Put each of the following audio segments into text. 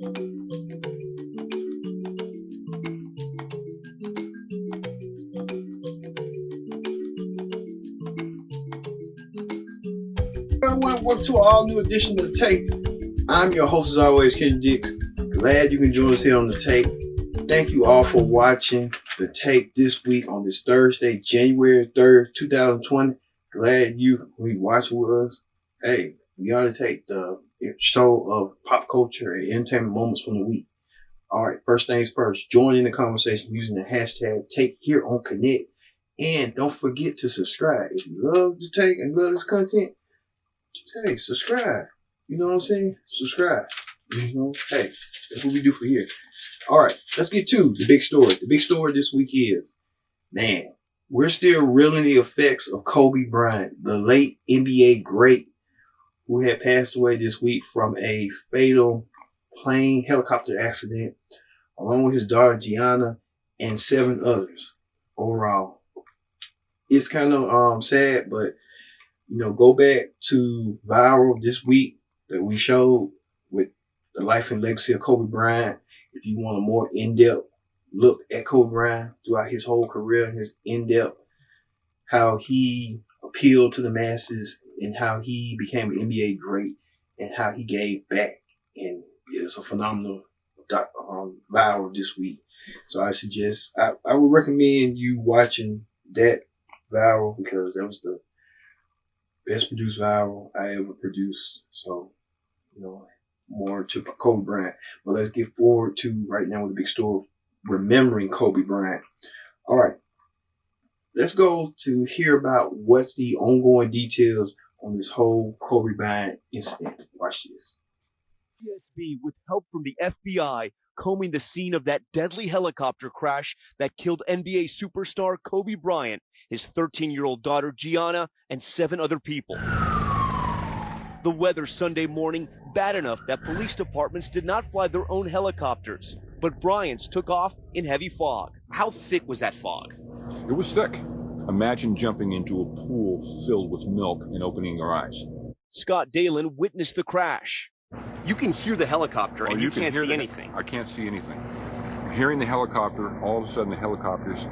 Welcome to an all-new edition of The Tape. I'm your host, as always, Kenny Dix. Glad you can join us here on The Tape. Thank you all for watching The Tape this week on this Thursday, January 3rd, 2020. Glad you watching with us. Hey, we are The Tape, the show of pop culture and entertainment moments from the week. All right, first things first, join in the conversation using the hashtag Tape here on Connect. And don't forget to subscribe. If you love The Tape and love this content, hey, subscribe. You know what I'm saying? Subscribe. You know, hey, that's what we do for here. All right, let's get to the big story. The big story this week is, man, we're still reeling the effects of Kobe Bryant, the late NBA great who had passed away this week from a fatal plane helicopter accident, along with his daughter Gianna and 7 others overall. It's kind of sad, but go back to Viral this week that we showed with the life and legacy of Kobe Bryant. If you want a more in-depth look at Kobe Bryant throughout his whole career, his in-depth, how he appealed to the masses and how he became an NBA great and how he gave back. And it's a phenomenal Viral this week. So I suggest, I would recommend you watching that Viral because that was the best produced Viral I ever produced. So, more to Kobe Bryant. But let's get forward to right now with the big story, remembering Kobe Bryant. All right. Let's go to hear about what's the ongoing details on this whole Kobe Bryant incident. Watch this. PSB, with help from the FBI, combing the scene of that deadly helicopter crash that killed NBA superstar Kobe Bryant, his 13-year-old daughter Gianna, and 7 other people. The weather Sunday morning bad enough that police departments did not fly their own helicopters, but Bryant's took off in heavy fog. How thick was that fog? It was thick. Imagine jumping into a pool filled with milk and opening your eyes. Scott Dalen witnessed the crash. You can hear the helicopter and you can't see anything. I can't see anything. Hearing the helicopter, all of a sudden the helicopter's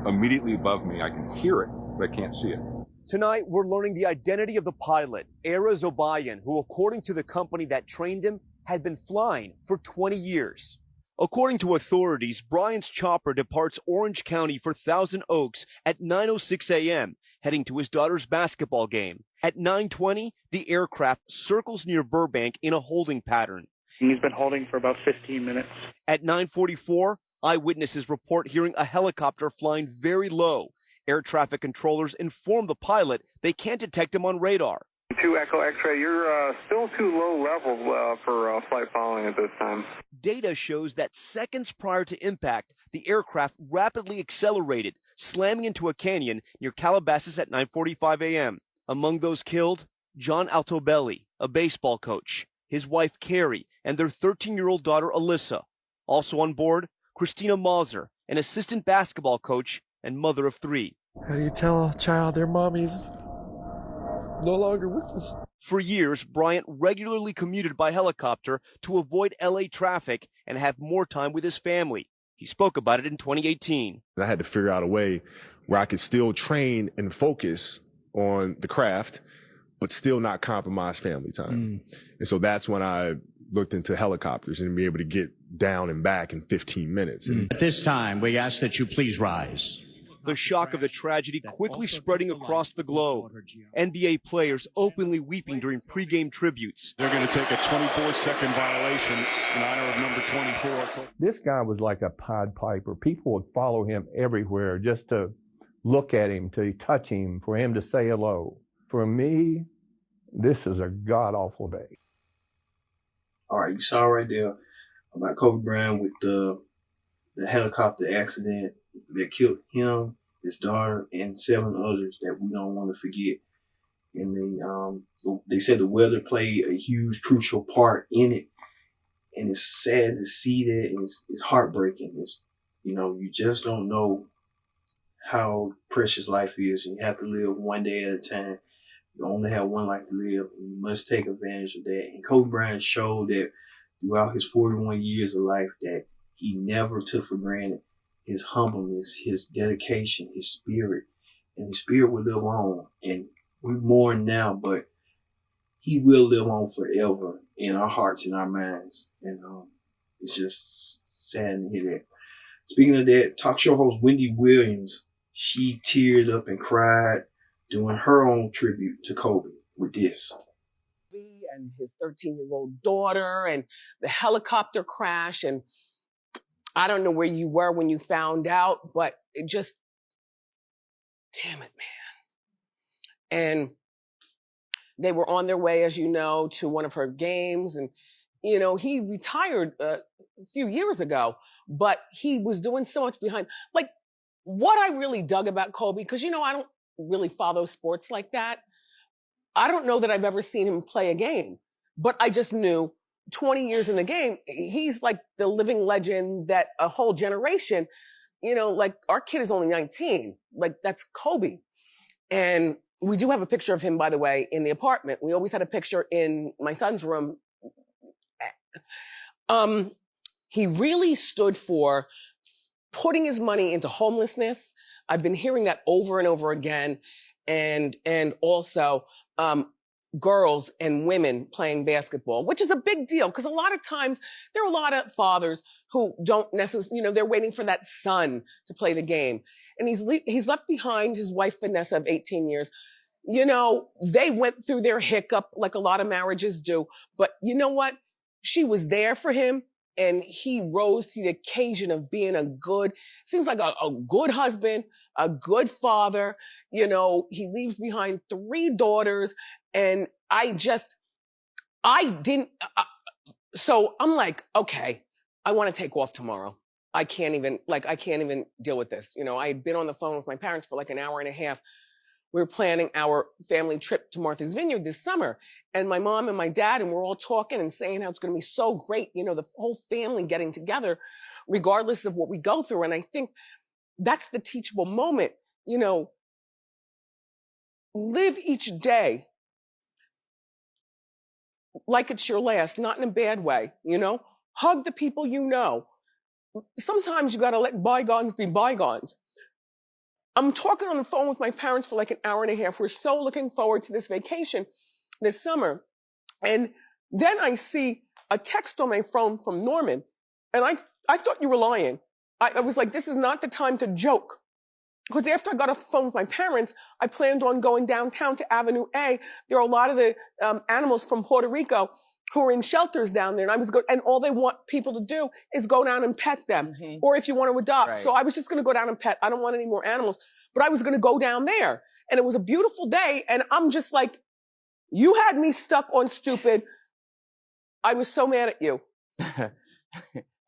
immediately above me. I can hear it, but I can't see it. Tonight, we're learning the identity of the pilot, Ara Zobayan, who, according to the company that trained him, had been flying for 20 years. According to authorities, Bryant's chopper departs Orange County for Thousand Oaks at 9:06 a.m., heading to his daughter's basketball game. At 9:20, the aircraft circles near Burbank in a holding pattern. He's been holding for about 15 minutes. At 9:44, eyewitnesses report hearing a helicopter flying very low. Air traffic controllers inform the pilot they can't detect him on radar. 2 Echo X-ray, you're still too low level for flight following at this time. Data shows that seconds prior to impact, the aircraft rapidly accelerated, slamming into a canyon near Calabasas at 9:45 a.m. Among those killed, John Altobelli, a baseball coach, his wife Carrie, and their 13-year-old daughter Alyssa. Also on board, Christina Mauser, an assistant basketball coach and mother of 3. How do you tell a child their mommy's no longer with us? For years, Bryant regularly commuted by helicopter to avoid LA traffic and have more time with his family. He spoke about it in 2018. I had to figure out a way where I could still train and focus on the craft, but still not compromise family time. And so that's when I looked into helicopters and be able to get down and back in 15 minutes. At this time, we ask that you please rise. The shock of the tragedy quickly spreading across the globe. NBA players openly weeping during pregame tributes. They're going to take a 24-second violation in honor of number 24. This guy was like a Pied Piper. People would follow him everywhere just to look at him, to touch him, for him to say hello. For me, this is a god-awful day. All right, you saw right there about Kobe Bryant with the helicopter accident that killed him, his daughter, and 7 others that we don't want to forget. And they said the weather played a huge, crucial part in it. And it's sad to see that, and it's heartbreaking. It's, you just don't know how precious life is. And you have to live one day at a time. You only have one life to live, and you must take advantage of that. And Kobe Bryant showed that throughout his 41 years of life that he never took for granted. His humbleness, his dedication, his spirit, and his spirit will live on. And we mourn now, but he will live on forever in our hearts and our minds. And it's just sad to hear that. Speaking of that, talk show host Wendy Williams, she teared up and cried doing her own tribute to Kobe with this. And his 13-year-old daughter and the helicopter crash. And I don't know where you were when you found out, but it just, damn it, man. And they were on their way, as you know, to one of her games. And, you know, he retired a few years ago, but he was doing so much behind. Like, what I really dug about Kobe, because, you know, I don't really follow sports like that. I don't know that I've ever seen him play a game, but I just knew 20 years in the game, he's like the living legend that a whole generation, you know, like our kid is only 19. Like, that's Kobe. And we do have a picture of him, by the way, in the apartment. We always had a picture in my son's room. He really stood for putting his money into homelessness. I've been hearing that over and over again. And also, girls and women playing basketball, which is a big deal because a lot of times there are a lot of fathers who don't necessarily, you know, they're waiting for that son to play the game. And he's left behind his wife, Vanessa, of 18 years. You know, they went through their hiccup like a lot of marriages do. But you know what? She was there for him. And he rose to the occasion of being a good, seems like a good husband, a good father. You know, he leaves behind 3 daughters. And so I'm like, okay, I want to take off tomorrow. I can't even deal with this. You know, I had been on the phone with my parents for like an hour and a half. We were planning our family trip to Martha's Vineyard this summer. And my mom and my dad, and we're all talking and saying how it's going to be so great, you know, the whole family getting together, regardless of what we go through. And I think that's the teachable moment, you know, live each day like it's your last, not in a bad way, you know, hug the people you know. Sometimes you got to let bygones be bygones. I'm talking on the phone with my parents for like an hour and a half. We're so looking forward to this vacation this summer. And then I see a text on my phone from Norman. And I thought you were lying. I was like, this is not the time to joke. Because after I got off the phone with my parents, I planned on going downtown to Avenue A. There are a lot of the animals from Puerto Rico who are in shelters down there. And all they want people to do is go down and pet them. Mm-hmm. Or if you want to adopt. Right. So I was just going to go down and pet. I don't want any more animals. But I was going to go down there. And it was a beautiful day. And I'm just like, you had me stuck on stupid. I was so mad at you.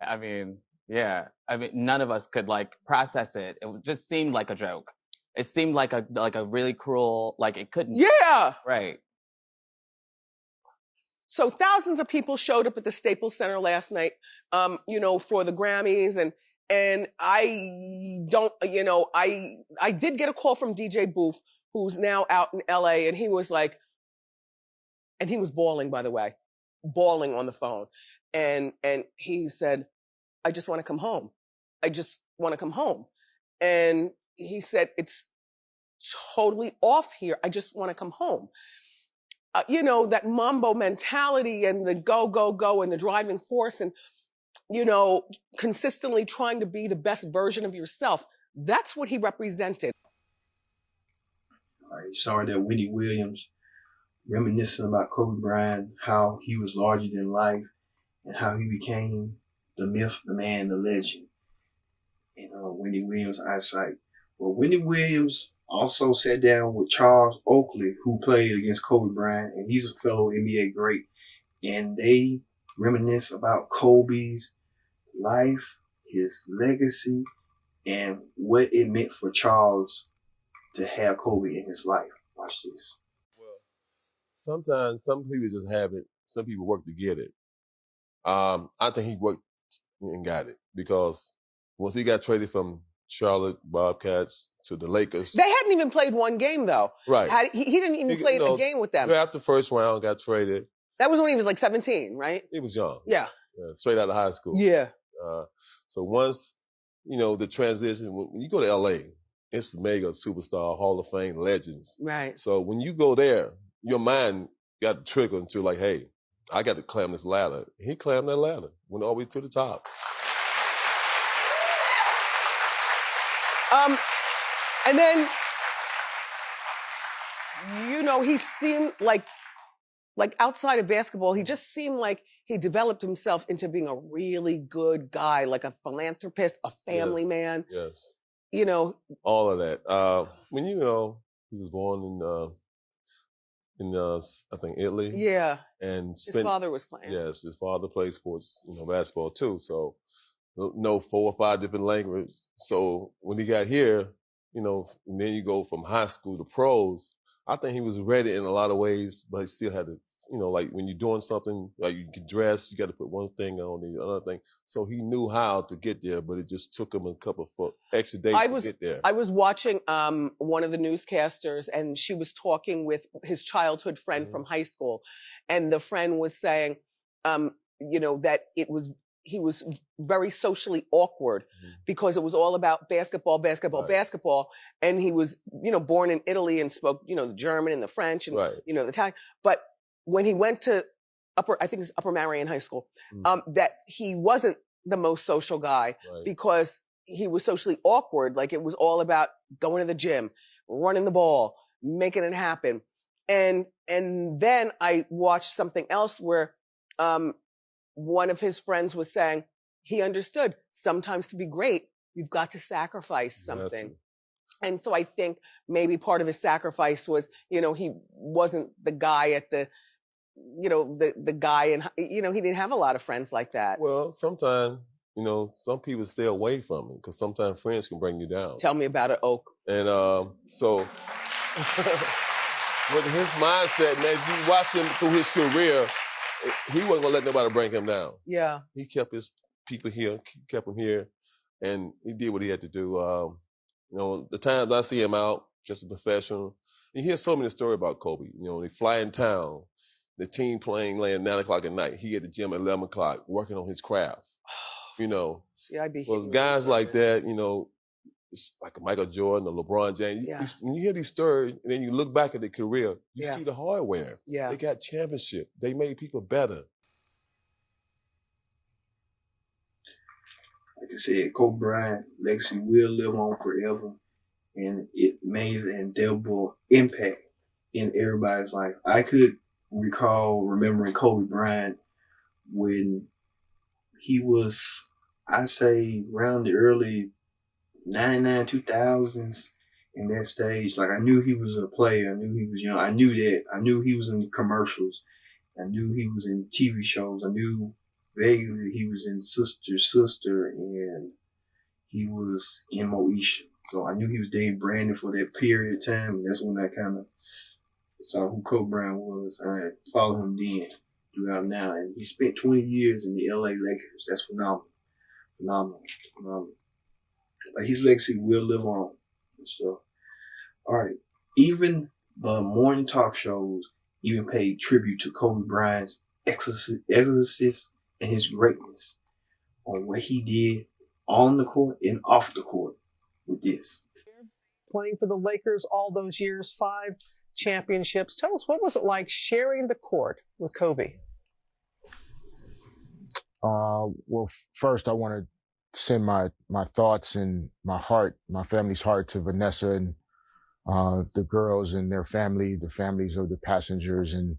I mean, yeah. I mean, none of us could like process it. It just seemed like a joke. It seemed like a really cruel, like it couldn't. Yeah. Right. So thousands of people showed up at the Staples Center last night, you know, for the Grammys. And I don't, you know, I did get a call from DJ Booth, who's now out in LA. And he was like, and he was bawling, by the way, bawling on the phone. And he said, I just want to come home. I just want to come home. And he said, it's totally off here. I just want to come home. You know, that mambo mentality and the go, go, go and the driving force and, you know, consistently trying to be the best version of yourself. That's what he represented. You saw that Wendy Williams reminiscing about Kobe Bryant, how he was larger than life and how he became the myth, the man, the legend. And Wendy Williams' eyesight. Well, Wendy Williams also sat down with Charles Oakley, who played against Kobe Bryant, and he's a fellow NBA great. And they reminisce about Kobe's life, his legacy, and what it meant for Charles to have Kobe in his life. Watch this. Well, sometimes some people just have it. Some people work to get it. I think he worked and got it because once he got traded from Charlotte Bobcats to the Lakers. They hadn't even played one game, though. Right. He didn't even play a game with them. After the first round, got traded. That was when he was like 17, right? He was young. Yeah. straight out of high school. Yeah. So once, the transition, when you go to LA, it's mega superstar, Hall of Fame legends. Right. So when you go there, your mind got to trigger into like, hey, I got to climb this ladder. He climbed that ladder, went all the way to the top. And then, he seemed like outside of basketball, he just seemed like he developed himself into being a really good guy, like a philanthropist, a family man. Yes. All of that. When he was born in I think Italy. Yeah. And his father was playing. Yes, his father played sports, basketball too. So know 4 or 5 different languages. So when he got here, and then you go from high school to pros, I think he was ready in a lot of ways, but he still had to, like when you're doing something, like you can dress, you got to put one thing on the other thing. So he knew how to get there, but it just took him a couple of extra days to get there. I was watching one of the newscasters, and she was talking with his childhood friend from high school, and the friend was saying, that he was very socially awkward because it was all about basketball, basketball. And he was, born in Italy and spoke, the German and the French and, the Italian. But when he went to Upper Marion High School, that he wasn't the most social guy because he was socially awkward. Like it was all about going to the gym, running the ball, making it happen. And then I watched something else where, one of his friends was saying he understood sometimes to be great, you've got to sacrifice something. And so I think maybe part of his sacrifice was, he wasn't the guy at the guy and, he didn't have a lot of friends like that. Well, sometimes, some people stay away from it because sometimes friends can bring you down. Tell me about it, Oak. And so with his mindset, man, if you watch him through his career, he wasn't gonna let nobody bring him down. Yeah. He kept his people here, kept him here, and he did what he had to do. The times I see him out, just a professional, you hear so many stories about Kobe. They fly in town, the team playing late at 9 o'clock at night. He at the gym at 11 o'clock, working on his craft. See, I'd be guys like that, it's like Michael Jordan or LeBron James. Yeah. When you hear these stories, and then you look back at their career, you see the hardware. Yeah. They got championship. They made people better. Like I said, Kobe Bryant legacy will live on forever, and it made an indelible impact in everybody's life. I could recall remembering Kobe Bryant when he was, I'd say, around the early 99, 2000s, in that stage. Like I knew he was a player. I knew he was young. I knew that. I knew he was in commercials. I knew he was in TV shows. I knew vaguely he was in Sister, and he was in Moesha. So I knew he was dating Brandon for that period of time. And that's when I kind of saw who Kobe Bryant was. I followed him then throughout now. And he spent 20 years in the LA Lakers. That's phenomenal. But his legacy will live on. So, all right. Even the morning talk shows even paid tribute to Kobe Bryant's exorcist and his greatness on what he did on the court and off the court with this. Playing for the Lakers all those years, 5 championships. Tell us, what was it like sharing the court with Kobe? Well, first I want to send my thoughts and my heart, my family's heart, to Vanessa and the girls and their family, the families of the passengers, and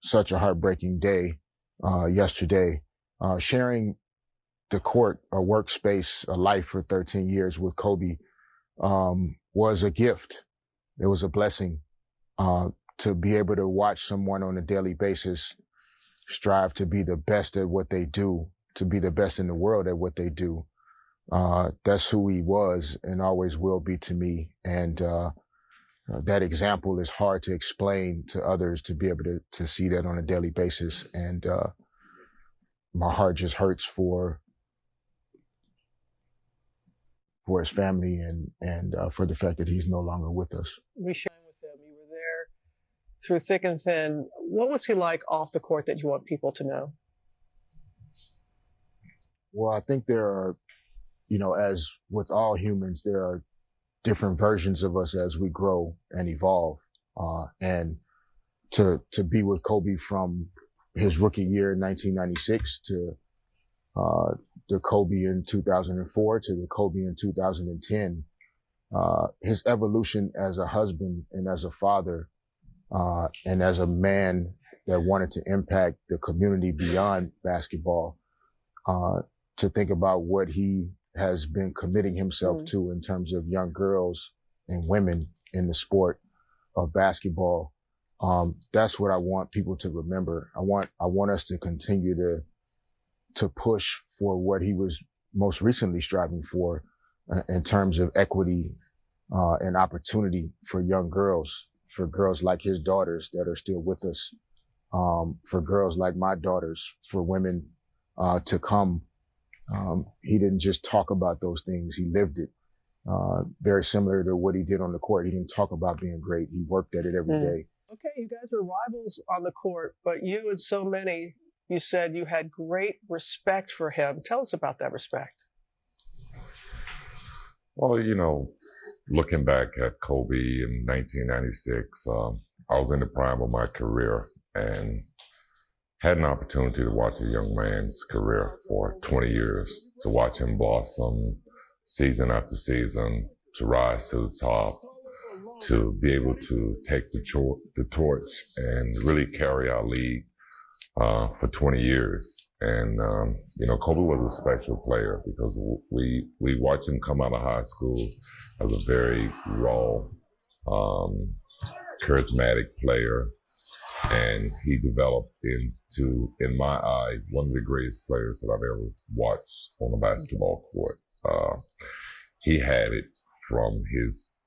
such a heartbreaking day yesterday. Sharing the court, a workspace, a life for 13 years with Kobe was a gift. It was a blessing to be able to watch someone on a daily basis strive to be the best at what they do, to be the best in the world at what they do. That's who he was and always will be to me. And that example is hard to explain to others, to be able to see that on a daily basis. And my heart just hurts for his family and for the fact that he's no longer with us. We shared with him. You were there through thick and thin. What was he like off the court that you want people to know? Well, I think there are, as with all humans, there are different versions of us as we grow and evolve. And to be with Kobe from his rookie year in 1996 to the Kobe in 2004 to the Kobe in 2010, his evolution as a husband and as a father, and as a man that wanted to impact the community beyond basketball, to think about what he has been committing himself to in terms of young girls and women in the sport of basketball. That's what I want people to remember. I want us to continue to push for what he was most recently striving for, in terms of equity and opportunity for young girls, for girls like his daughters that are still with us, for girls like my daughters, for women to come. He didn't just talk about those things, he lived it. Very similar to what he did on the court. He didn't talk about being great, he worked at it every day. Okay, you guys are rivals on the court, but you and so many, you said you had great respect for him. Tell us about that respect. Well, looking back at Kobe in 1996, I was in the prime of my career and had an opportunity to watch a young man's career for 20 years, to watch him blossom season after season, to rise to the top, to be able to take the torch and really carry our league for 20 years. And, Kobe was a special player because we watched him come out of high school as a very raw, charismatic player. And he developed into, in my eye, one of the greatest players that I've ever watched on a basketball court. He had it from his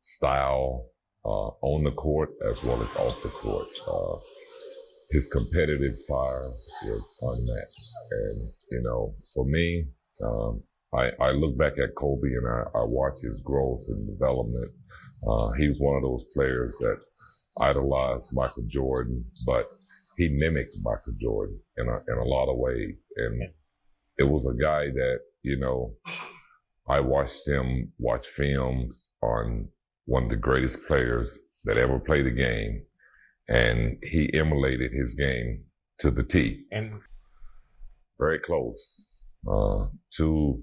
style on the court as well as off the court. His competitive fire was unmatched. And, for me, I look back at Kobe and I watch his growth and development. He was one of those players that idolized Michael Jordan, but he mimicked Michael Jordan in a lot of ways. And it was a guy that, I watched him watch films on one of the greatest players that ever played the game. And he emulated his game to the T. And very close. Two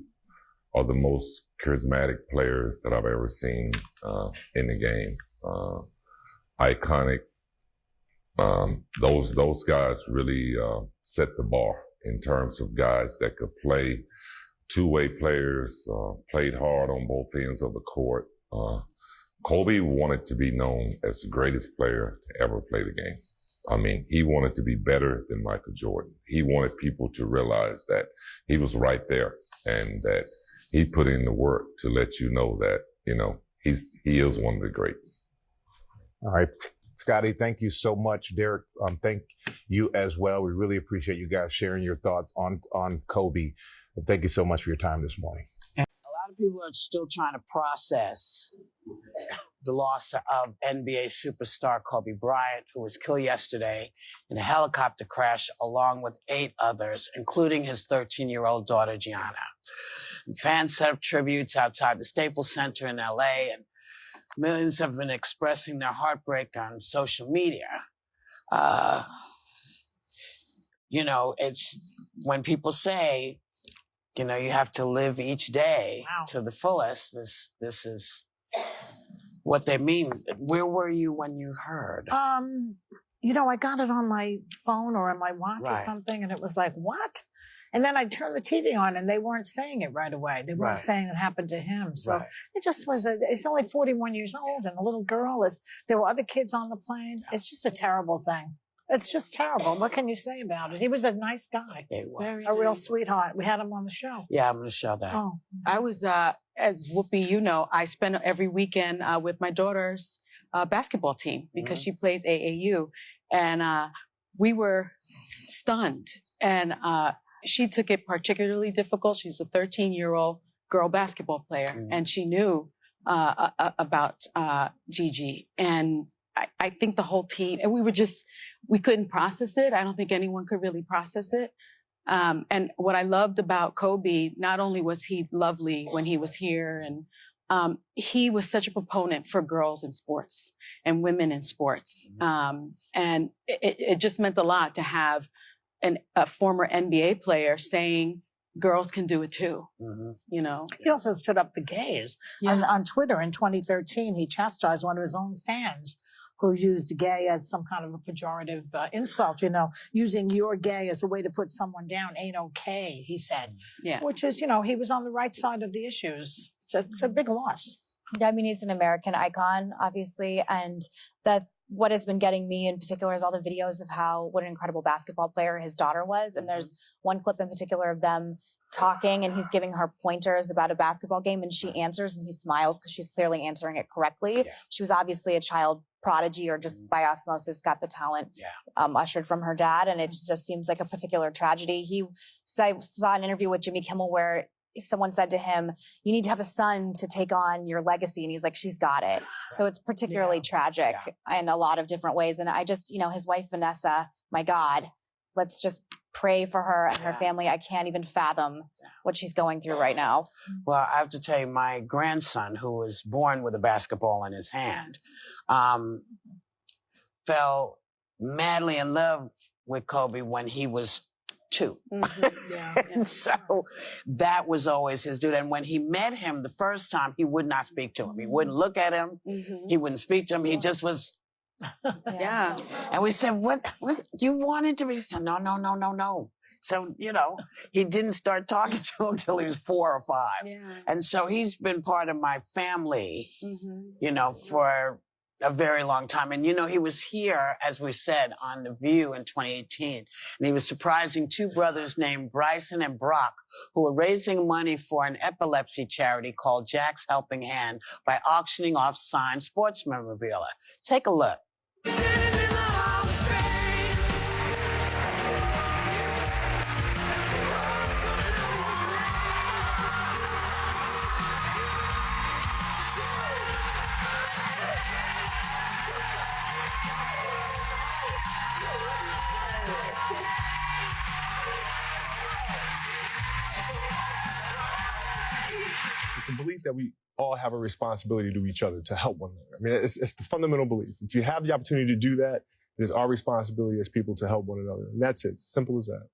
of the most charismatic players that I've ever seen in the game. Iconic. Those guys really set the bar in terms of guys that could play, two-way players, played hard on both ends of the court. Kobe wanted to be known as the greatest player to ever play the game. I mean, he wanted to be better than Michael Jordan. He wanted people to realize that he was right there and that he put in the work to let you know that, he is one of the greats. All right. Scotty, thank you so much. Derek, thank you as well. We really appreciate you guys sharing your thoughts on Kobe. Thank you so much for your time this morning. A lot of people are still trying to process the loss of NBA superstar Kobe Bryant, who was killed yesterday in a helicopter crash along with 8 others, including his 13-year-old daughter, Gianna. And fans set up tributes outside the Staples Center in LA, and millions have been expressing their heartbreak on social media. It's when people say, you have to live each day to the fullest. This is what they mean. Where were you when you heard? I got it on my phone or on my watch or something, and it was like, what? And then I turned the TV on, and they weren't saying it right away. They weren't saying it happened to him. So it just was, it's only 41 years old, and a little girl. There were other kids on the plane. It's just a terrible thing. It's just terrible. What can you say about it? He was a nice guy. He was. A real sweetheart. We had him on the show. Yeah, I'm going to show that. Oh. I was, as Whoopi, I spend every weekend with my daughter's basketball team because she plays AAU. And we were stunned. And she took it particularly difficult. She's a 13-year-old girl basketball player. And she knew about Gigi. And I think the whole team, and we couldn't process it. I don't think anyone could really process it. And what I loved about Kobe, not only was he lovely when he was here, and he was such a proponent for girls in sports and women in sports. And it just meant a lot to have a former NBA player saying girls can do it too. You know, he also stood up for gays. On Twitter in 2013, he chastised one of his own fans who used gay as some kind of a pejorative insult. You know, using "you're gay" as a way to put someone down ain't okay, he said. Which is, you know, he was on the right side of the issues. It's a big loss. Yeah, I mean, he's an American icon, obviously, and that what has been getting me in particular is all the videos of what an incredible basketball player his daughter was. And there's one clip in particular of them talking, and he's giving her pointers about a basketball game, and she answers, and he smiles because she's clearly answering it correctly. She was obviously a child prodigy, or just by osmosis got the talent ushered from her dad, and it just seems like a particular tragedy. I saw an interview with Jimmy Kimmel where someone said to him, "You need to have a son to take on your legacy," and he's like, "She's got it." So it's particularly tragic in a lot of different ways. And I just, you know, his wife Vanessa, my God, let's just pray for her and her family. I can't even fathom what she's going through right now. Well, I have to tell you, my grandson, who was born with a basketball in his hand, fell madly in love with Kobe when he was 2. And so that was always his dude. And when he met him the first time, he would not speak to him. He wouldn't look at him. He wouldn't speak to him. He just was. And we said, what you wanted to be? He said, no. So, you know, he didn't start talking to him till he was 4 or 5. And so he's been part of my family, you know, for a very long time. And, you know, he was here, as we said, on The View in 2018. And he was surprising 2 brothers named Bryson and Brock, who were raising money for an epilepsy charity called Jack's Helping Hand by auctioning off signed sports memorabilia. Take a look. It's a belief that we all have a responsibility to each other, to help one another. I mean, it's the fundamental belief. If you have the opportunity to do that, it is our responsibility as people to help one another. And that's it. Simple as that.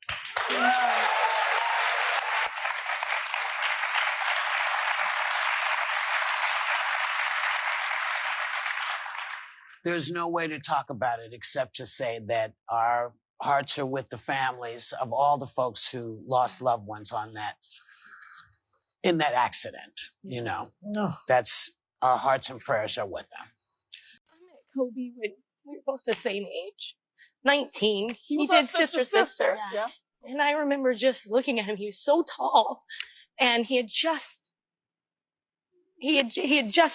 There's no way to talk about it except to say that our hearts are with the families of all the folks who lost loved ones in that accident, you know. That's our hearts and prayers are with them. I met Kobe when we were both the same age, 19. He was did our sister. Yeah. And I remember just looking at him. He was so tall, and he had just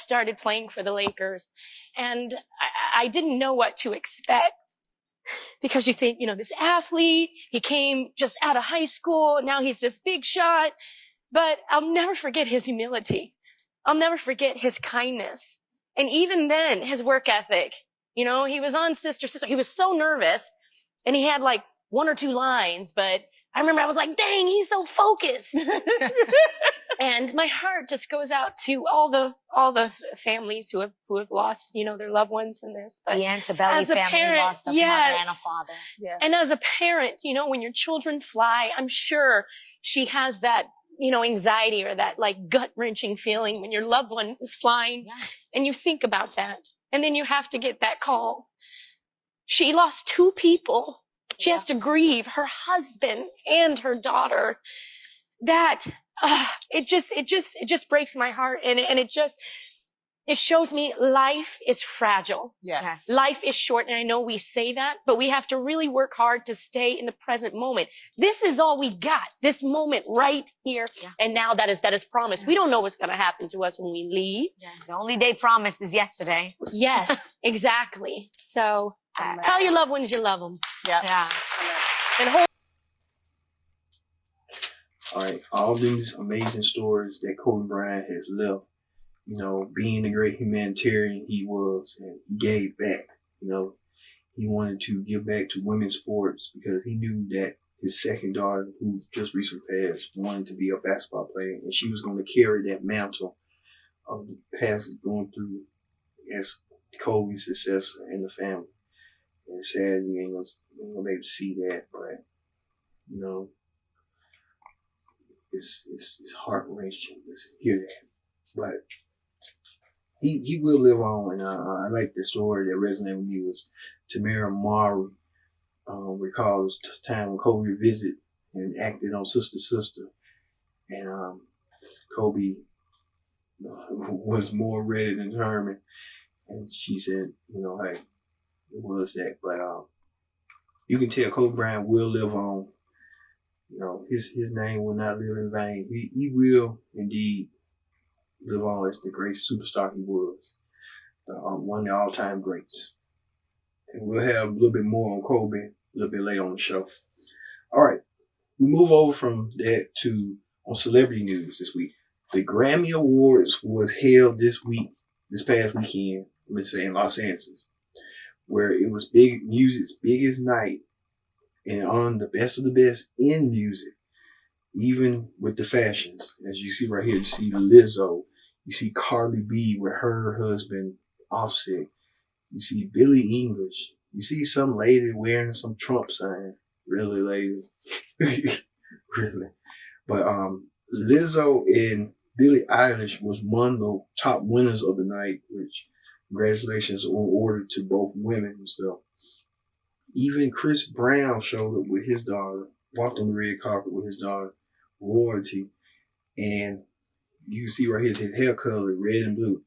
started playing for the Lakers, and I didn't know what to expect. Because you think, you know, this athlete, he came just out of high school, now he's this big shot. But I'll never forget his humility. I'll never forget his kindness. And even then, his work ethic. You know, he was on Sister. He was so nervous, and he had like 1 or 2 lines, but I remember I was like, dang, he's so focused. And my heart just goes out to all the families who have lost, you know, their loved ones in this. But the Antebelli family lost a mother and a father. And as a parent, you know, when your children fly, I'm sure she has that, you know, anxiety or that like gut-wrenching feeling when your loved one is flying, and you think about that, and then you have to get that call. She lost 2 people. She has to grieve her husband and her daughter. That it just breaks my heart, and it shows me life is fragile. Yes. Life is short, and I know we say that, but we have to really work hard to stay in the present moment. This is all we got. This moment right here and now that is promised. We don't know what's going to happen to us when we leave. The only day promised is yesterday. Yes, exactly. So tell your loved ones you love them. Yeah. And hold. All right, all these amazing stories that Kobe Bryant has left, you know, being the great humanitarian he was, and he gave back. You know, he wanted to give back to women's sports because he knew that his second daughter, who just recently passed, wanted to be a basketball player, and she was going to carry that mantle of the past going through as Kobe's successor in the family. And it's sad you ain't gonna be able to see that, but you know, it's heart wrenching to hear that. But he will live on, and I like the story that resonated with me was Tamara Mowry recalls the time when Kobe visited and acted on Sister Sister, and Kobe was more ready than determined, and she said, you know, hey, it was that, but you can tell Kobe Bryant will live on. You know, his name will not live in vain. He will indeed live on as the great superstar he was, one of the all-time greats. And we'll have a little bit more on Kobe a little bit later on the show. All right, we move over from that to on celebrity news this week. The Grammy Awards was held this past weekend, let's say in Los Angeles, where it was music's biggest night and on the best of the best in music, even with the fashions. As you see right here, you see Lizzo, you see Cardi B with her husband Offset, you see Billie Eilish, you see some lady wearing some Trump sign, really lady, really. But Lizzo and Billie Eilish was one of the top winners of the night, which congratulations on order to both women and stuff. Even Chris Brown showed up with his daughter, walked on the red carpet with his daughter, Royalty, and you can see right here his hair color, red and blue.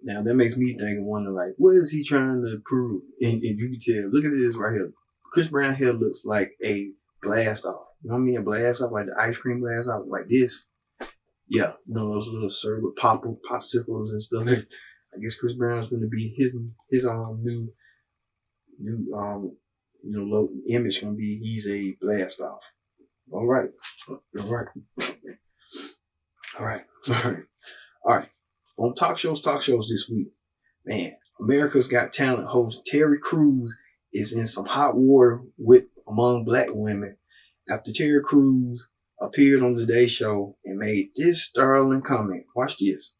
Now that makes me think and wonder, like, what is he trying to prove? And you can tell, look at this right here. Chris Brown hair looks like a blast off. You know what I mean? A blast off, like the ice cream blast off, like this. Yeah, you know, those little served with popsicles and stuff. I guess Chris Brown's going to be his new low image going to be he's a blast off. All right. On talk shows this week, man, America's Got Talent host TerryCrews is in some hot water among black women after TerryCrews appeared on the Today Show and made this sterling comment. Watch this.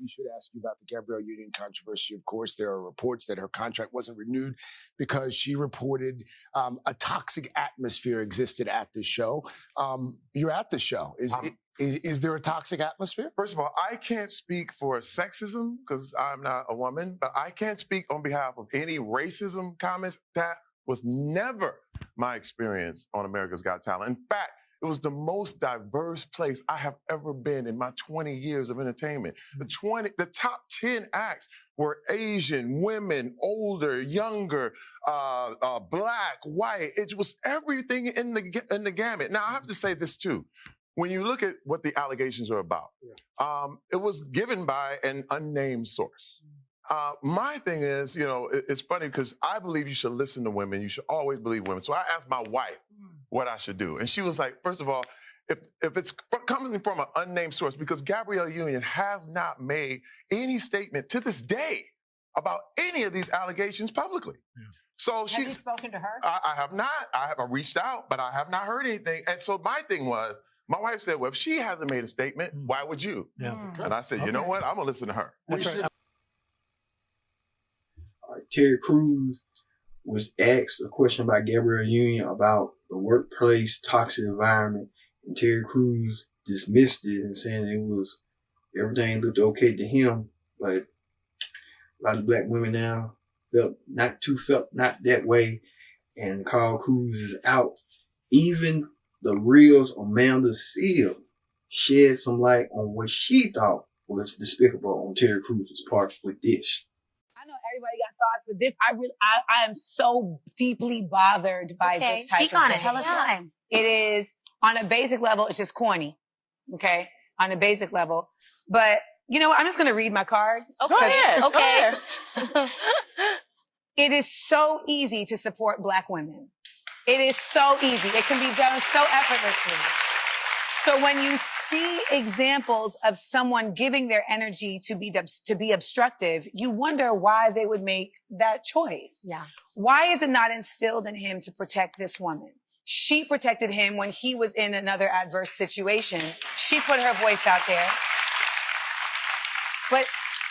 We should ask you about the Gabrielle Union controversy. Of course, there are reports that her contract wasn't renewed because she reported a toxic atmosphere existed at the show. You're at the show. Is there a toxic atmosphere? First of all, I can't speak for sexism because I'm not a woman, but I can't speak on behalf of any racism comments. That was never my experience on America's Got Talent. In fact, it was the most diverse place I have ever been in my 20 years of entertainment. The top 10 acts were Asian, women, older, younger, black, white. It was everything in the gamut. Now, I have to say this too. When you look at what the allegations are about, it was given by an unnamed source. My thing is, it's funny because I believe you should listen to women. You should always believe women. So I asked my wife what I should do. And she was like, first of all, if it's coming from an unnamed source, because Gabrielle Union has not made any statement to this day about any of these allegations publicly. Yeah. So have you spoken to her? I have not. I reached out, but I have not heard anything. And so my thing was, my wife said, well, if she hasn't made a statement, why would you? Yeah. And I said, you know what? I'm going to listen to her. TerryCrews was asked a question by Gabrielle Union about the workplace toxic environment, and TerryCrews dismissed it and saying everything looked okay to him, but a lot of black women now felt not that way and called Cruz out. Even the Real's Amanda Seal shed some light on what she thought was despicable on TerryCrews' part with this. Everybody got thoughts, but this, I am so deeply bothered by this type of thing. Speak on it. Tell us why. It is, on a basic level, it's just corny. Okay? On a basic level. But, I'm just going to read my card. Okay. Go ahead. Okay. Go ahead. It is so easy to support black women. It is so easy. It can be done so effortlessly. So when you see examples of someone giving their energy to be obstructive, you wonder why they would make that choice. Yeah. Why is it not instilled in him to protect this woman? She protected him when he was in another adverse situation. She put her voice out there.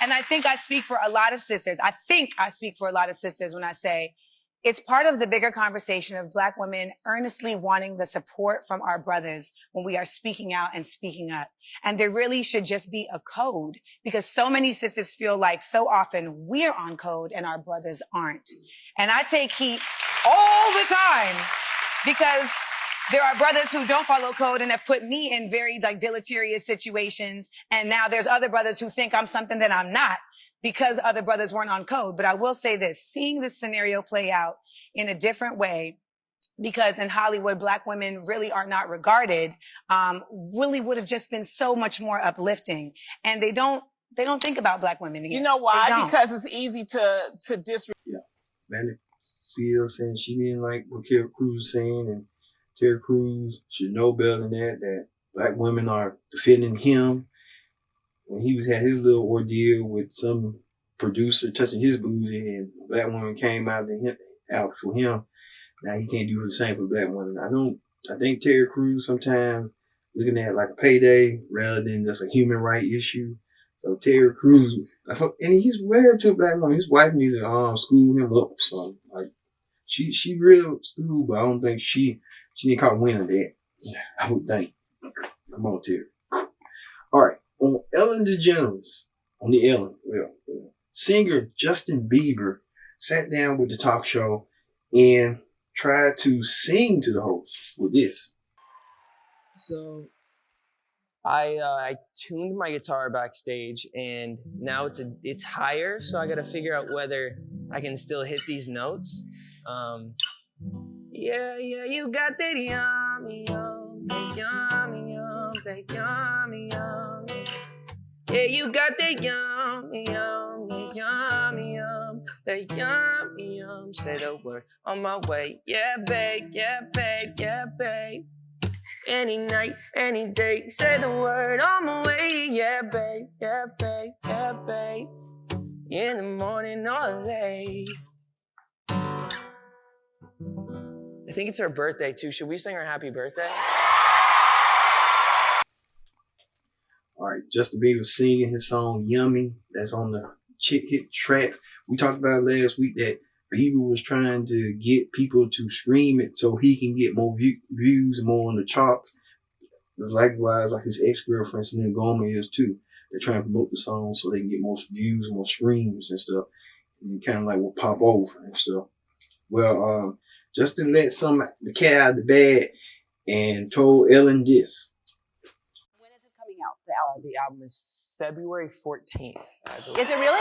And I think I speak for a lot of sisters. I think I speak for a lot of sisters when I say it's part of the bigger conversation of Black women earnestly wanting the support from our brothers when we are speaking out and speaking up. And there really should just be a code, because so many sisters feel like so often we're on code and our brothers aren't. And I take heat all the time because there are brothers who don't follow code and have put me in very deleterious situations. And now there's other brothers who think I'm something that I'm not because other brothers weren't on code. But I will say this, seeing this scenario play out in a different way, because in Hollywood, Black women really are not regarded, really would have just been so much more uplifting. And they don't think about Black women again. You know why? Because it's easy to disrespect. Yeah. Vanity Seal saying she didn't like what TerryCrews was saying, and TerryCrews should know better than that Black women are defending him when he had his little ordeal with some producer touching his booty, and a Black woman came out for him. Now he can't do the same for Black women. I think TerryCrews sometimes looking at it like a payday rather than just a human right issue. So TerryCrews, and he's married to a Black woman. His wife needs to school him up. So she real school, but I don't think she didn't caught wind of that. I would think. Come on, Terry. All right. On Ellen DeGeneres, on the Ellen, singer Justin Bieber sat down with the talk show and tried to sing to the host with this. So I tuned my guitar backstage, and now it's higher, so I got to figure out whether I can still hit these notes. Yeah, you got that yummy, yum, that yummy, yum, that yummy, yum. Yeah, you got that yummy, yum, that yummy, yum, that yummy, yum. Say the word on my way. Yeah, babe, yeah, babe, yeah, babe. Any night, any day, say the word on my way. Yeah, babe, yeah, babe, yeah, babe. In the morning or late. I think it's her birthday too. Should we sing her happy birthday? All right, Justin Bieber singing his song "Yummy." That's on the hit tracks. We talked about last week that Bieber was trying to get people to stream it so he can get more views and more on the charts. It's likewise like his ex-girlfriend Selena Gomez too. They're trying to promote the song so they can get more views, more streams and stuff, and kind of like will pop over and stuff. Well, Justin let the cat out of the bag and told Ellen this. When is it coming out? The album is February 14th, I believe. Is it really?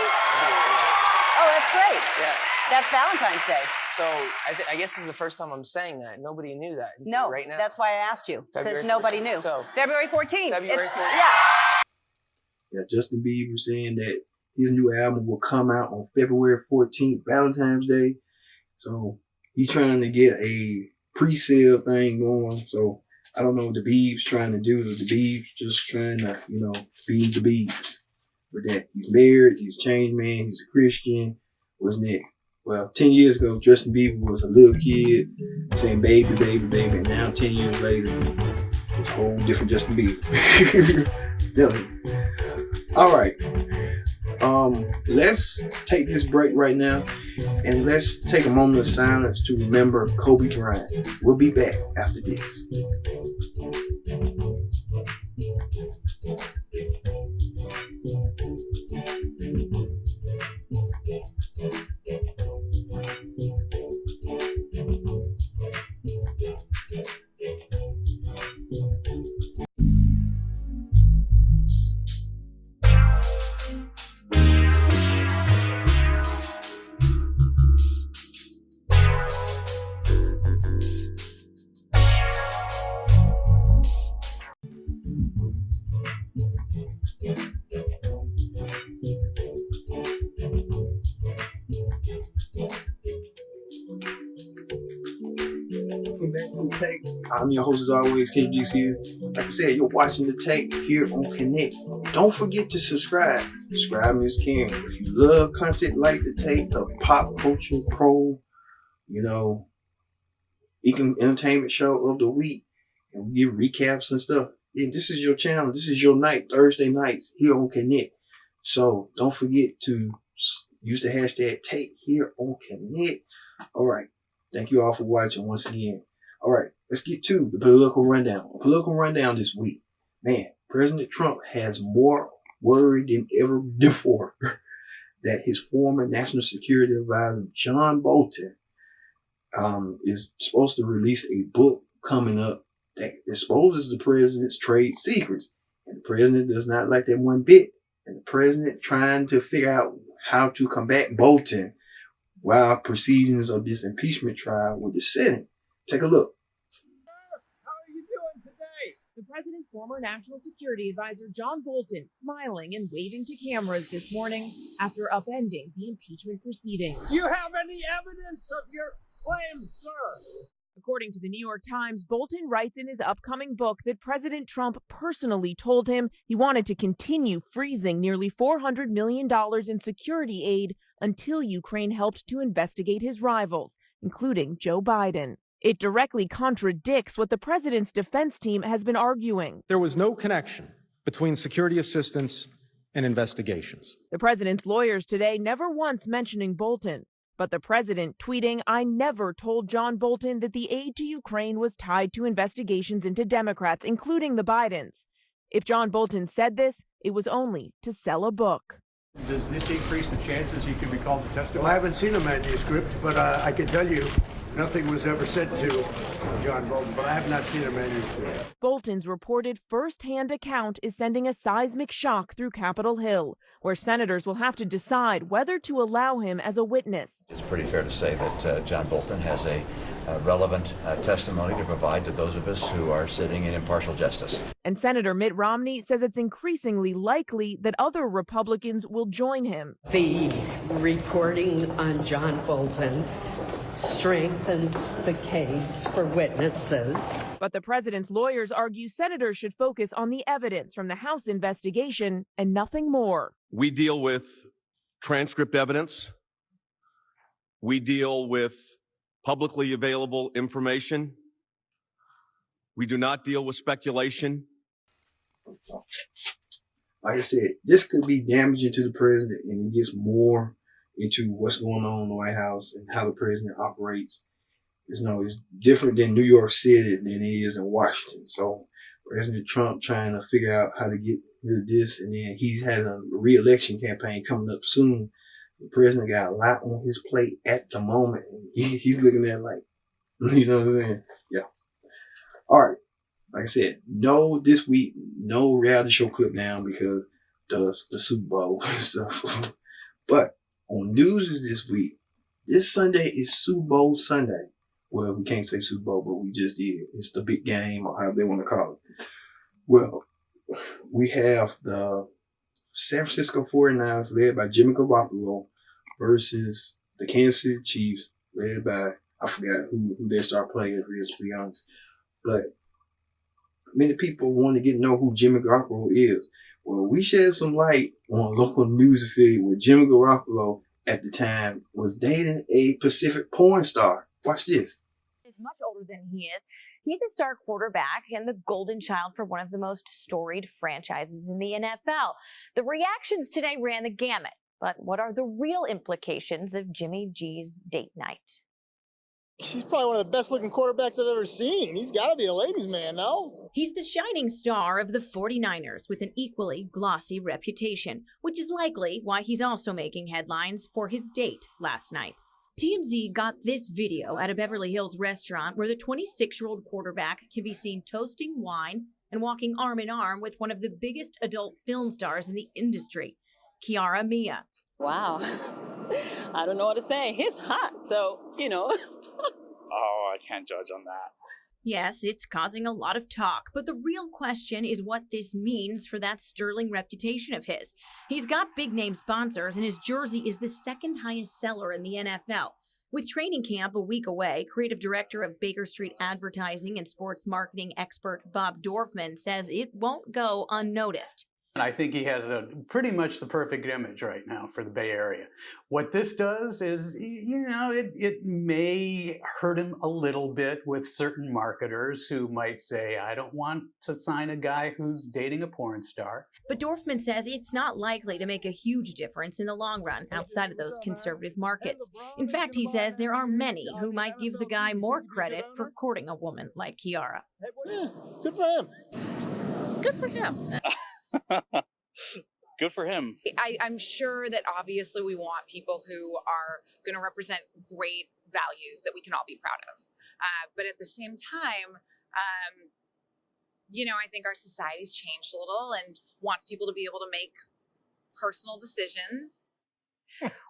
Oh, that's great. Yeah. That's Valentine's Day. So I guess this is the first time I'm saying that. Nobody knew that. No, right now. that's why I asked you, because February nobody 14th. knew. So, February 14th. February 14th. Yeah, Justin Bieber saying that his new album will come out on February 14th, Valentine's Day. So he's trying to get a pre-sale thing going. So I don't know what the Biebs trying to do. The Biebs just trying to, be the Biebs. With that, he's married, he's a changed man, he's a Christian. What's next? Well, 10 years ago, Justin Bieber was a little kid saying baby, baby, baby. And now 10 years later, it's a whole different Justin Bieber. Tell you. All right. Let's take this break right now and let's take a moment of silence to remember Kobe Bryant. We'll be back after this. I'm your host as always, KG's here. Like I said, you're watching The Take here on Connect. Don't forget to subscribe. Subscribing is caring. If you love content like The Take, the pop culture pro, entertainment show of the week, and we give recaps and stuff. And this is your channel. This is your night, Thursday nights here on Connect. So don't forget to use the hashtag Take here on Connect. All right. Thank you all for watching once again. All right. Let's get to the political rundown. Political rundown this week. Man, President Trump has more worry than ever before that his former National Security Advisor, John Bolton, is supposed to release a book coming up that exposes the president's trade secrets. And the president does not like that one bit. And the president trying to figure out how to combat Bolton while proceedings of this impeachment trial with the Senate. Take a look. How are you doing today? The president's former national security advisor, John Bolton, smiling and waving to cameras this morning after upending the impeachment proceedings. Do you have any evidence of your claims, sir? According to the New York Times, Bolton writes in his upcoming book that President Trump personally told him he wanted to continue freezing nearly $400 million in security aid until Ukraine helped to investigate his rivals, including Joe Biden. It directly contradicts what the president's defense team has been arguing. There was no connection between security assistance and investigations. The president's lawyers today never once mentioning Bolton. But the president tweeting, "I never told John Bolton that the aid to Ukraine was tied to investigations into Democrats, including the Bidens." If John Bolton said this, it was only to sell a book. Does this increase the chances he could be called to testify? Well, I haven't seen a manuscript, but I can tell you nothing was ever said to John Bolton, but I have not seen a manuscript. Bolton's reported first-hand account is sending a seismic shock through Capitol Hill, where senators will have to decide whether to allow him as a witness. It's pretty fair to say that John Bolton has a relevant testimony to provide to those of us who are sitting in impartial justice. And Senator Mitt Romney says it's increasingly likely that other Republicans will join him. The reporting on John Bolton strengthens the case for witnesses. But the president's lawyers argue senators should focus on the evidence from the House investigation and nothing more. We deal with transcript evidence. We deal with publicly available information. We do not deal with speculation. Like I said, this could be damaging to the president, and it gets more into what's going on in the White House and how the president operates. It's different than New York City than it is in Washington. So President Trump trying to figure out how to get rid of this, and then he's had a re-election campaign coming up soon. The president got a lot on his plate at the moment. And he's looking at it like, you know what I'm saying? Yeah. All right. Like I said, this week, no reality show clip down because the Super Bowl and stuff. But on news this week, this Sunday is Super Bowl Sunday. Well, we can't say Super Bowl, but we just did. It's the big game, or however they want to call it. Well, we have the San Francisco 49ers led by Jimmy Garoppolo versus the Kansas City Chiefs led by, I forgot who their star player is, to be honest. But many people want to get to know who Jimmy Garoppolo is. Well, we shed some light on a local news affiliate where Jimmy Garoppolo at the time was dating a Pacific porn star. Watch this. Is much older than he is. He's a star quarterback and the golden child for one of the most storied franchises in the NFL. The reactions today ran the gamut, but what are the real implications of Jimmy G's date night? He's probably one of the best looking quarterbacks I've ever seen. He's got to be a ladies' man, no? He's the shining star of the 49ers with an equally glossy reputation, which is likely why he's also making headlines for his date last night. TMZ got this video at a Beverly Hills restaurant where the 26-year-old quarterback can be seen toasting wine and walking arm in arm with one of the biggest adult film stars in the industry, Kiara Mia. Wow. I don't know what to say. He's hot, so, you know. Oh, I can't judge on that. Yes, it's causing a lot of talk, but the real question is what this means for that sterling reputation of his. He's got big-name sponsors, and his jersey is the second highest seller in the NFL. With training camp a week away, creative director of Baker Street Advertising and sports marketing expert Bob Dorfman says it won't go unnoticed. And I think he has pretty much the perfect image right now for the Bay Area. What this does is, it may hurt him a little bit with certain marketers who might say, I don't want to sign a guy who's dating a porn star. But Dorfman says it's not likely to make a huge difference in the long run outside of those conservative markets. In fact, he says there are many who might give the guy more credit for courting a woman like Kiara. Yeah, good for him. Good for him. Good for him. I'm sure that obviously we want people who are going to represent great values that we can all be proud of. But at the same time, I think our society's changed a little and wants people to be able to make personal decisions.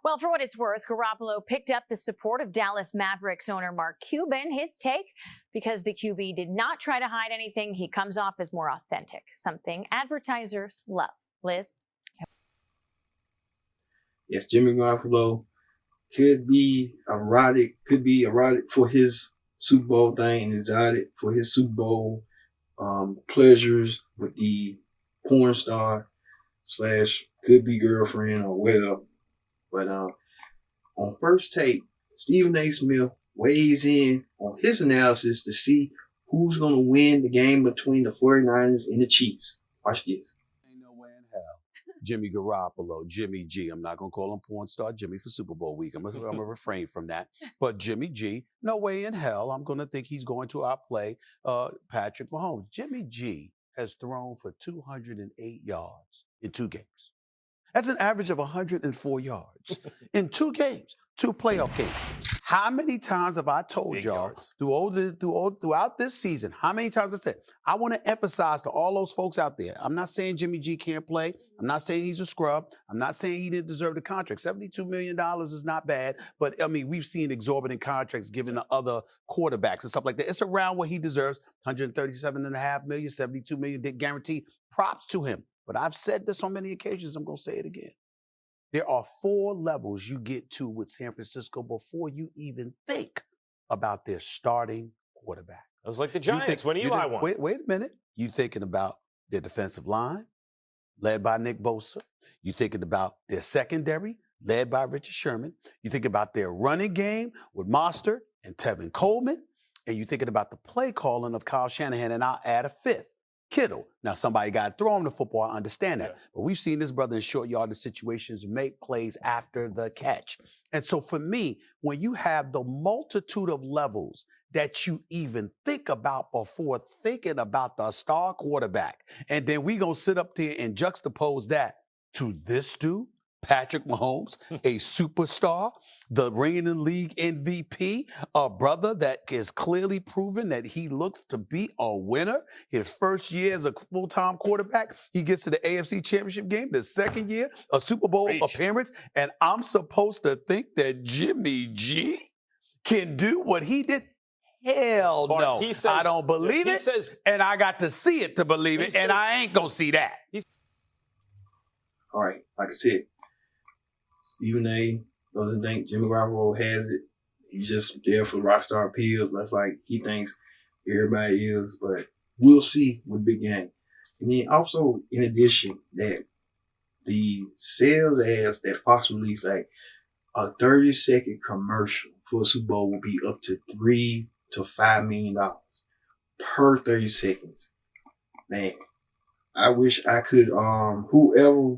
Well, for what it's worth, Garoppolo picked up the support of Dallas Mavericks owner Mark Cuban. His take, because the QB did not try to hide anything, he comes off as more authentic, something advertisers love. Liz? Yes, Jimmy Garoppolo could be erotic for his Super Bowl thing and exotic for his Super Bowl pleasures with the porn star / could be girlfriend or whatever. But on First Take, Stephen A. Smith weighs in on his analysis to see who's going to win the game between the 49ers and the Chiefs. Watch this. Ain't no way in hell. Jimmy Garoppolo, Jimmy G. I'm not going to call him porn star Jimmy for Super Bowl week. I'm going to refrain from that. But Jimmy G, no way in hell I'm going to think he's going to outplay Patrick Mahomes. Jimmy G has thrown for 208 yards in 2 games. That's an average of 104 yards in 2 games, 2 playoff games. How many times have I told y'all throughout this season, how many times I said, I want to emphasize to all those folks out there, I'm not saying Jimmy G can't play. I'm not saying he's a scrub. I'm not saying he didn't deserve the contract. $72 million is not bad, but I mean, we've seen exorbitant contracts given to other quarterbacks and stuff like that. It's around what he deserves, $137.5 million, $72 million guarantee. Props to him. But I've said this on many occasions, I'm going to say it again. There are 4 levels you get to with San Francisco before you even think about their starting quarterback. It was like the Giants when Eli won. Wait a minute. You thinking about their defensive line, led by Nick Bosa. You thinking about their secondary, led by Richard Sherman. You think about their running game with Mostert and Tevin Coleman. And you thinking about the play calling of Kyle Shanahan, and I'll add a 5th. Kittle. Now, somebody got to throw him the football. I understand that. But we've seen this brother in short yardage situations make plays after the catch. And so for me, when you have the multitude of levels that you even think about before thinking about the star quarterback, and then we going to sit up there and juxtapose that to this dude, Patrick Mahomes, a superstar, the reigning league MVP, a brother that is clearly proven that he looks to be a winner. His first year as a full-time quarterback, he gets to the AFC Championship game. The second year, a Super Bowl appearance. And I'm supposed to think that Jimmy G can do what he did? Hell no. I don't believe it. And I got to see it to believe it. And I ain't going to see that. All right, like I said, Stephen A. doesn't think Jimmy Garoppolo has it. He's just there for rock star appeal. That's like he thinks everybody is, but we'll see with big game. And then also, in addition, that the sales ads that Fox released, like a 30-second commercial for a Super Bowl will be up to $3 to $5 million per 30 seconds. Man, I wish I could, whoever,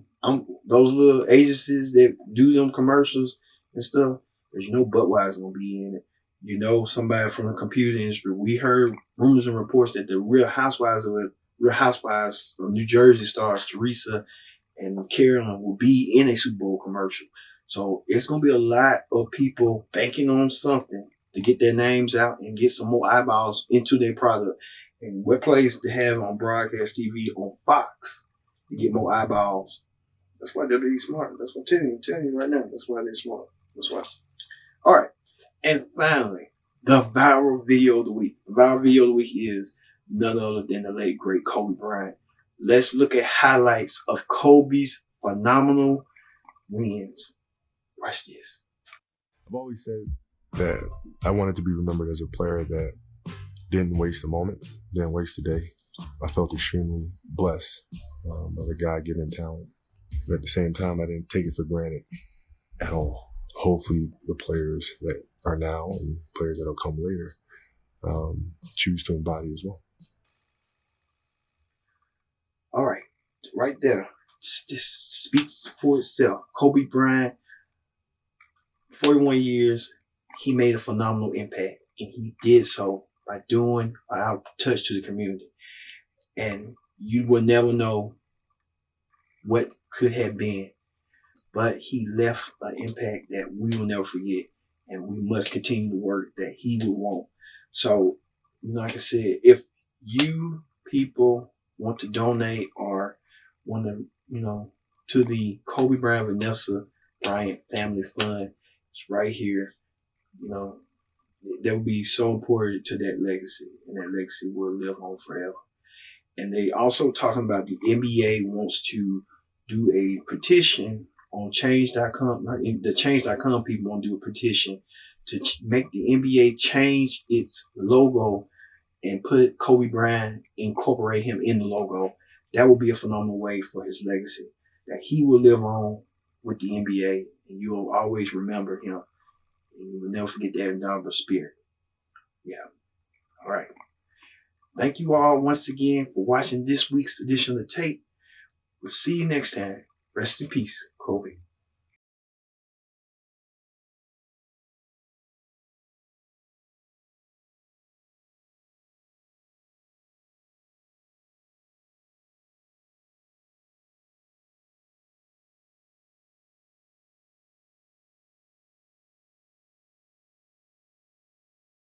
those little agencies that do them commercials and stuff, there's no Budweiser gonna be in it. You know, somebody from the computer industry. We heard rumors and reports that the Real Housewives of New Jersey stars Teresa and Carolyn will be in a Super Bowl commercial. So it's gonna be a lot of people banking on something to get their names out and get some more eyeballs into their product. And what place to have on broadcast TV on Fox to get more eyeballs. That's why WWE smart. That's what I'm telling you right now. That's why they're smart. That's why. All right. And finally, the viral video of the week. The viral video of the week is none other than the late, great Kobe Bryant. Let's look at highlights of Kobe's phenomenal wins. Watch this. I've always said that I wanted to be remembered as a player that didn't waste a moment, didn't waste a day, I felt extremely blessed by the God-given talent. But at the same time, I didn't take it for granted at all. Hopefully the players that are now and players that will come later choose to embody as well. All right, right there. This speaks for itself. Kobe Bryant, 41 years, he made a phenomenal impact. And he did so by doing an out touch to the community. And you will never know what could have been. But he left an impact that we will never forget. And we must continue the work that he would want. So, like I said, if you people want to donate or want to, to the Kobe Bryant, Vanessa Bryant Family Fund, it's right here. That would be so important to that legacy, and that legacy will live on forever. And they also talking about the NBA wants to do a petition on change.com. The change.com people want to do a petition to make the NBA change its logo and put Kobe Bryant, incorporate him in the logo. That would be a phenomenal way for his legacy, that he will live on with the NBA, and you'll always remember him. And you will never forget that indomitable spirit. Yeah. All right. Thank you all once again for watching this week's edition of The Tape. We'll see you next time. Rest in peace.